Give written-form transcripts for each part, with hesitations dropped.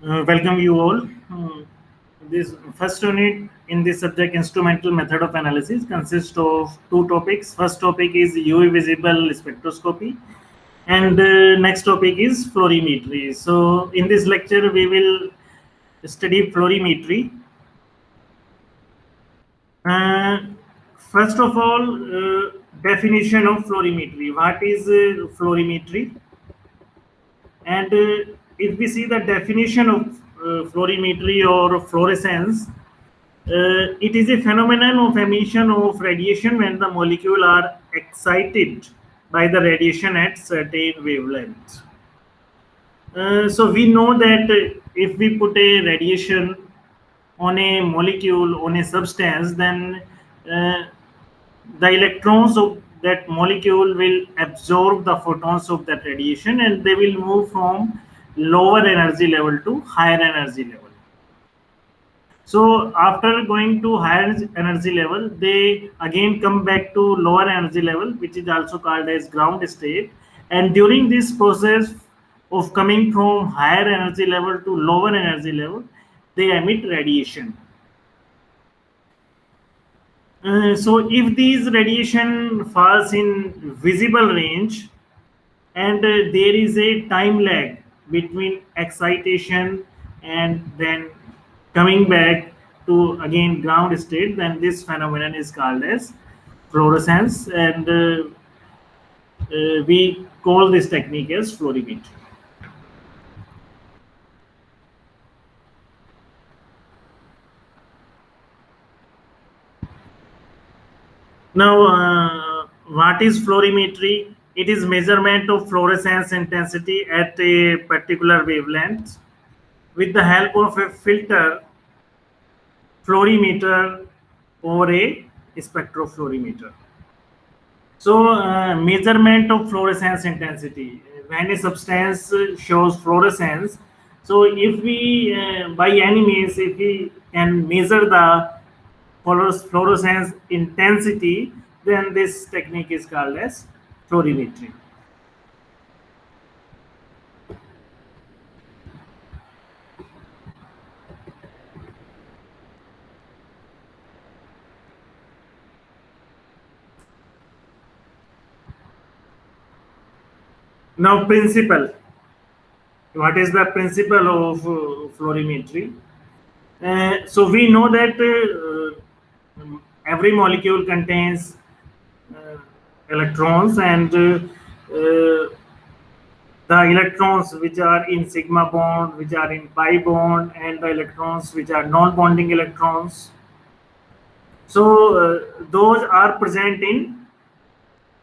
Welcome you all. This first unit in this subject, instrumental method of analysis, consists of two topics. First topic is UV visible spectroscopy, and next topic is fluorimetry. So, in this lecture, we will study fluorimetry. Uh, First of all, definition of fluorimetry. What is fluorimetry? And if we see the definition of fluorimetry or fluorescence, it is a phenomenon of emission of radiation when the molecule are excited by the radiation at certain wavelengths. So we know that if we put a radiation on a molecule, on a substance, then uh, the electrons of that molecule will absorb the photons of that radiation and they will move from lower energy level to higher energy level. So after going to higher energy level, they again come back to lower energy level, which is also called as ground state. And during this process of coming from higher energy level to lower energy level, they emit radiation. So if these radiation falls in visible range and there is a time lag between excitation and then coming back to again ground state, then this phenomenon is called as fluorescence, and we call this technique as fluorimetry. Now, what is fluorimetry? It is measurement of fluorescence intensity at a particular wavelength with the help of a filter, fluorimeter, or a spectrophlorimeter. So, measurement of fluorescence intensity. When a substance shows fluorescence, so if we, by any means, if we can measure the fluorescence intensity, then this technique is called as fluorimetry. Now, principle. What is the principle of fluorimetry? So we know that every molecule contains uh, electrons, and the electrons which are in sigma bond, which are in pi bond, and the electrons which are non-bonding electrons. So those are present in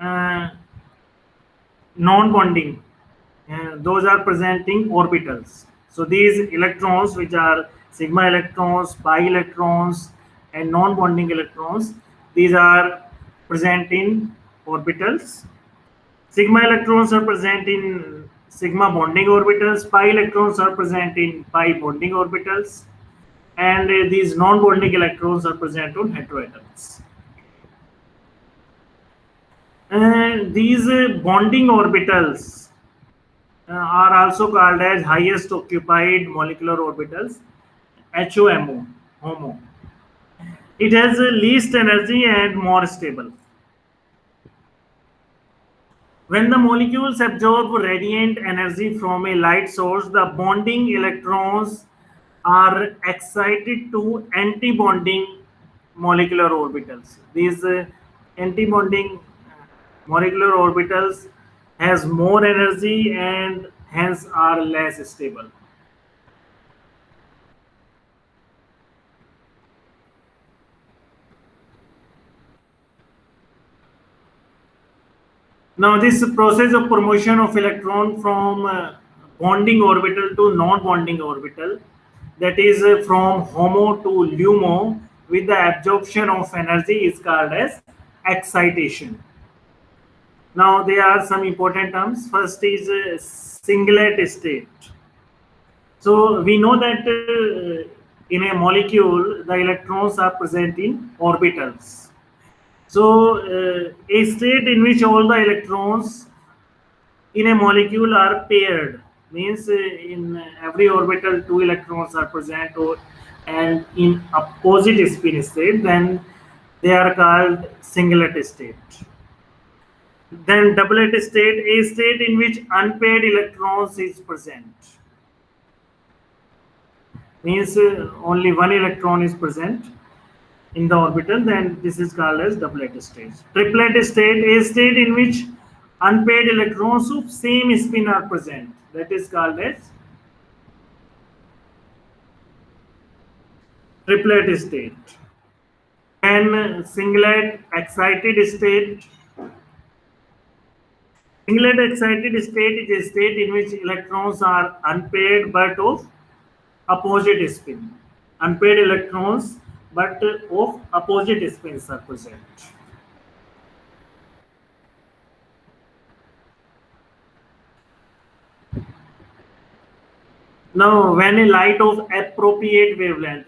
uh, non-bonding. Those are presenting orbitals. So these electrons, which are sigma electrons, pi electrons, and non-bonding electrons, these are present in orbitals. Sigma electrons are present in sigma bonding orbitals, pi electrons are present in pi bonding orbitals, and these non-bonding electrons are present on heteroatoms. And these bonding orbitals are also called as highest occupied molecular orbitals, HOMO. HOMO. It has least energy and more stable. When the molecules absorb radiant energy from a light source, the bonding electrons are excited to anti-bonding molecular orbitals. These anti-bonding molecular orbitals has more energy and hence are less stable. Now, this process of promotion of electron from bonding orbital to non-bonding orbital, that is from HOMO to LUMO, with the absorption of energy, is called as excitation. Now, there are some important terms. First is singlet state. So we know that in a molecule, the electrons are present in orbitals. So a state in which all the electrons in a molecule are paired, means in every orbital two electrons are present, and in opposite spin state, then they are called singlet state. Then doublet state, a state in which unpaired electrons is present, means only one electron is present in the orbital, then this is called as doublet state. Triplet state, a state in which unpaired electrons of same spin are present, that is called as triplet state. And singlet excited state. Singlet excited state is a state in which electrons are unpaired but of opposite spin. Unpaired electrons but of opposite spins are present. Now, when a light of appropriate wavelength,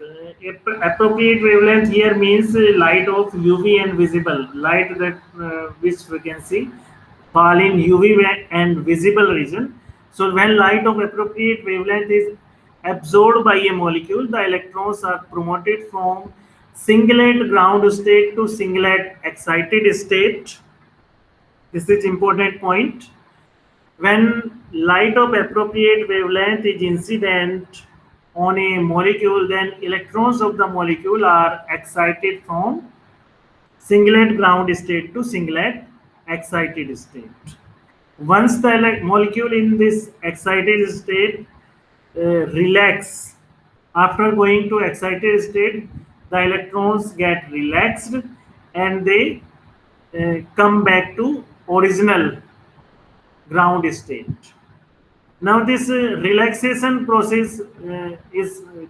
appropriate wavelength here means light of UV and visible light that which we can see fall in UV and visible region. So, when light of appropriate wavelength is absorbed by a molecule, the electrons are promoted from singlet ground state to singlet excited state. This is important point. When light of appropriate wavelength is incident on a molecule, then electrons of the molecule are excited from singlet ground state to singlet excited state. Once the molecule in this excited state relax, after going to excited state, the electrons get relaxed and they come back to original ground state. Now this relaxation process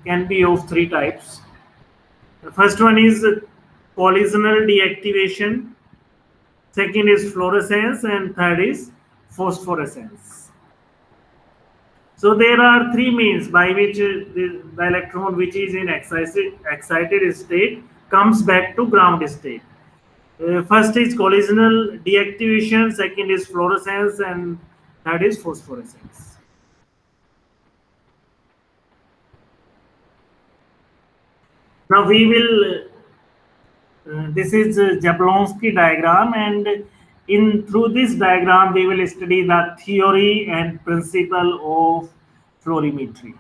can be of three types. The first one is collisional deactivation, second is fluorescence, and third is phosphorescence. So there are three means by which the electron which is in excited state comes back to ground state. First is collisional deactivation, second is fluorescence, and third is phosphorescence. Now we will, this is Jablonski diagram, and through this diagram we will study the theory and principle of fluorimetry.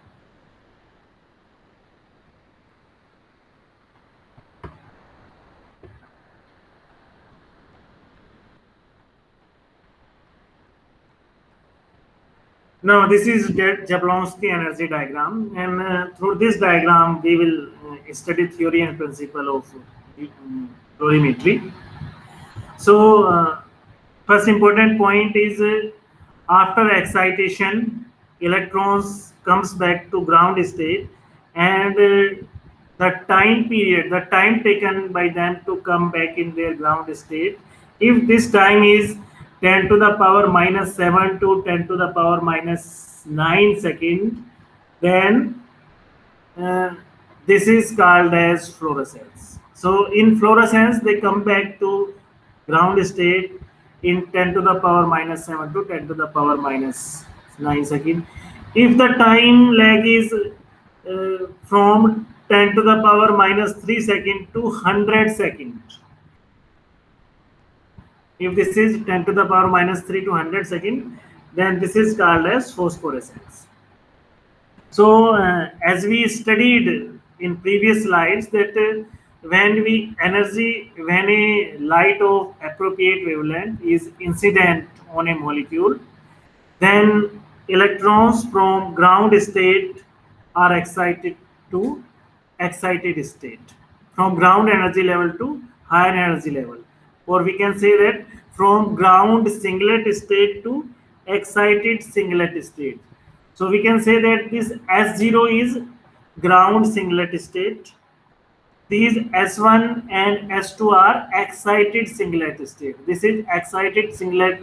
Now this is Jablonski energy diagram, and through this diagram we will study theory and principle of fluorimetry. So first important point is after excitation, electrons comes back to ground state, and the time period, the time taken by them to come back in their ground state, if this time is 10 to the power minus 7 to 10 to the power minus 9 second, then this is called as fluorescence. So in fluorescence, they come back to ground state in 10 to the power minus 7 to 10 to the power minus 9 second. If the time lag is from 10 to the power minus 3 second to 100 second, if this is 10 to the power minus 3 to 100 second, then this is called as phosphorescence. So as we studied in previous slides that when a light of appropriate wavelength is incident on a molecule, then electrons from ground state are excited to excited state, from ground energy level to higher energy level, or we can say that from ground singlet state to excited singlet state. So we can say that this S0 is ground singlet state. These S1 and S2 are excited singlet state. This is excited singlet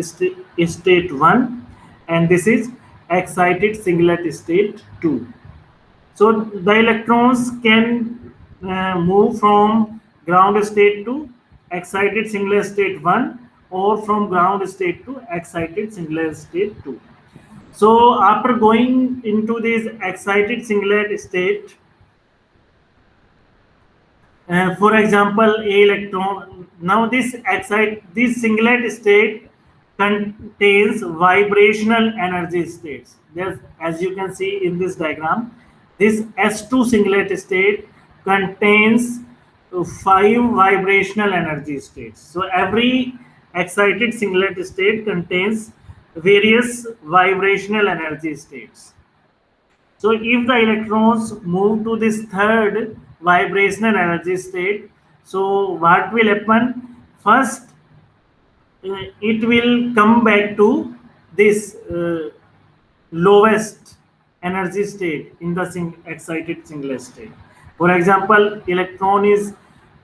state 1, and this is excited singlet state 2. So the electrons can move from ground state to excited singlet state 1, or from ground state to excited singlet state 2. So after going into this excited singlet state, for example, a electron. Now this singlet state contains vibrational energy states. There's, as you can see in this diagram, this S2 singlet state contains five vibrational energy states. So every excited singlet state contains various vibrational energy states. So if the electrons move to this third vibrational energy state, so what will happen? First, it will come back to this lowest energy state in the excited singlet state. For example, electron is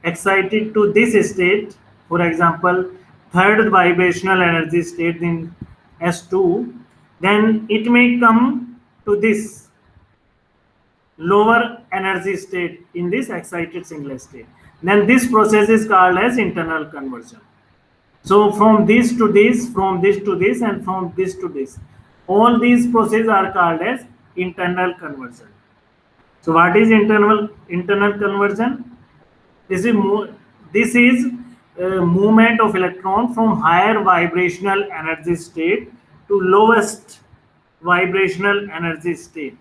excited to this state. For example, third vibrational energy state in S2, then it may come to this lower energy state in this excited singlet state. Then this process is called as internal conversion. So from this to this, from this to this, and from this to this, all these processes are called as internal conversion. So what is internal conversion? This is movement of electron from higher vibrational energy state to lowest vibrational energy state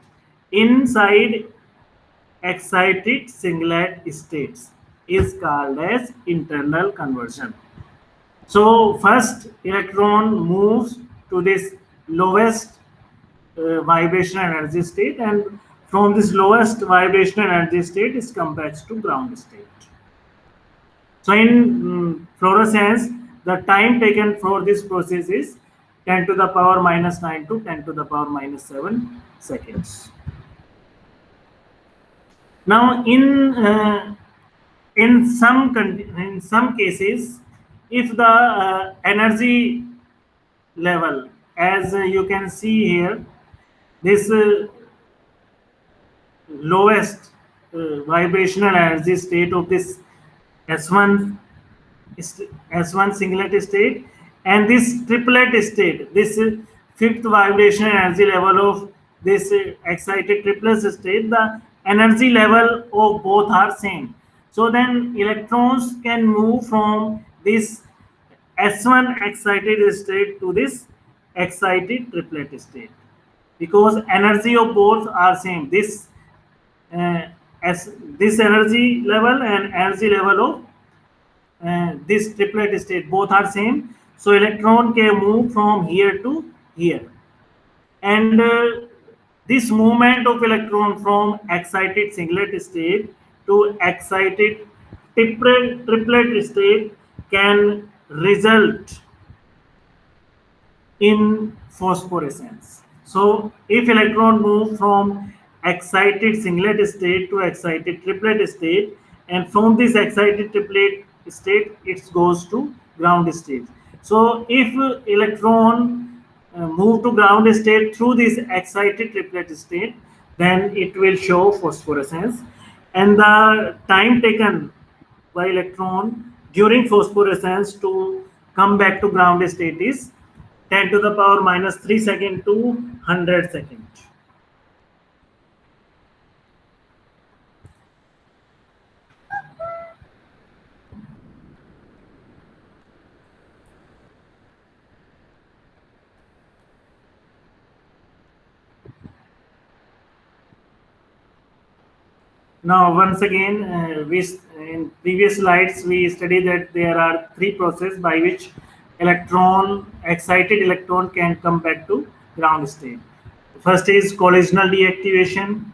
inside excited singlet states is called as internal conversion. So first electron moves to this lowest vibrational energy state, and from this lowest vibrational energy state is come back to ground state. So in fluorescence, the time taken for this process is 10 to the power minus 9 to 10 to the power minus 7 seconds. Now in some cases, if the energy level, as you can see here, this lowest vibrational energy state of this S1 S1 singlet state, and this triplet state, this fifth vibrational energy level of this excited triplet state, the energy level of both are same. So then electrons can move from this S1 excited state to this excited triplet state because energy of both are same. Uh, as this energy level and energy level of this triplet state both are same, so electron can move from here to here, and this movement of electron from excited singlet state to excited triplet state can result in phosphorescence. So if electron move from excited singlet state to excited triplet state, and from this excited triplet state it goes to ground state. So if electron move to ground state through this excited triplet state, then it will show phosphorescence, and the time taken by electron during phosphorescence to come back to ground state is 10 to the power minus 3 second to 100 second. Now, once again, in previous slides we studied that there are three processes by which excited electron can come back to ground state. First is collisional deactivation.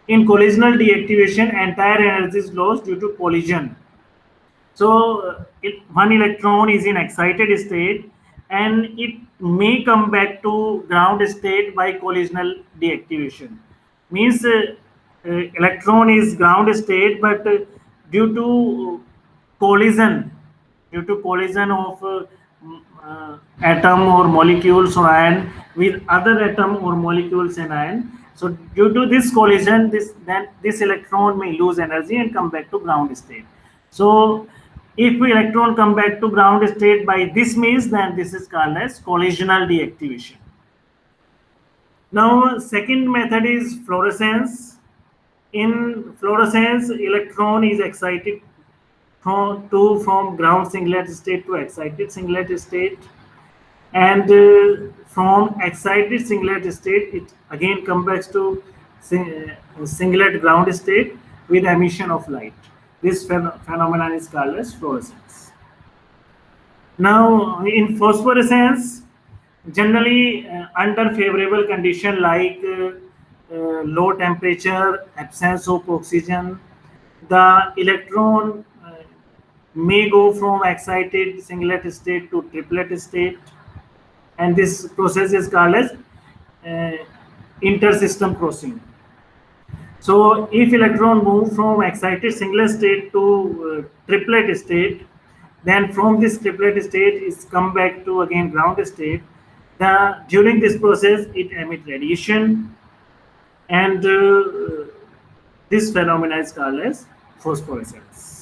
In collisional deactivation, entire energy is lost due to collision. So, one electron is in excited state and it may come back to ground state by collisional deactivation. Means electron is ground state, but due to collision, of atom or molecules or ion with other atom or molecules and ion. So due to this collision, this electron may lose energy and come back to ground state. So if electron come back to ground state by this means, then this is called as collisional deactivation. Now, second method is fluorescence. In fluorescence, electron is excited from ground singlet state to excited singlet state, and from excited singlet state, it again comes back to singlet ground state with emission of light. This phenomenon is called as fluorescence. Now, in phosphorescence, generally under favorable condition like low temperature, absence of oxygen, the electron may go from excited singlet state to triplet state, and this process is called as uh, intersystem crossing. So if electron move from excited singlet state to triplet state, then from this triplet state is come back to again ground state. During this process it emit radiation, and this phenomena is called as phosphorescence.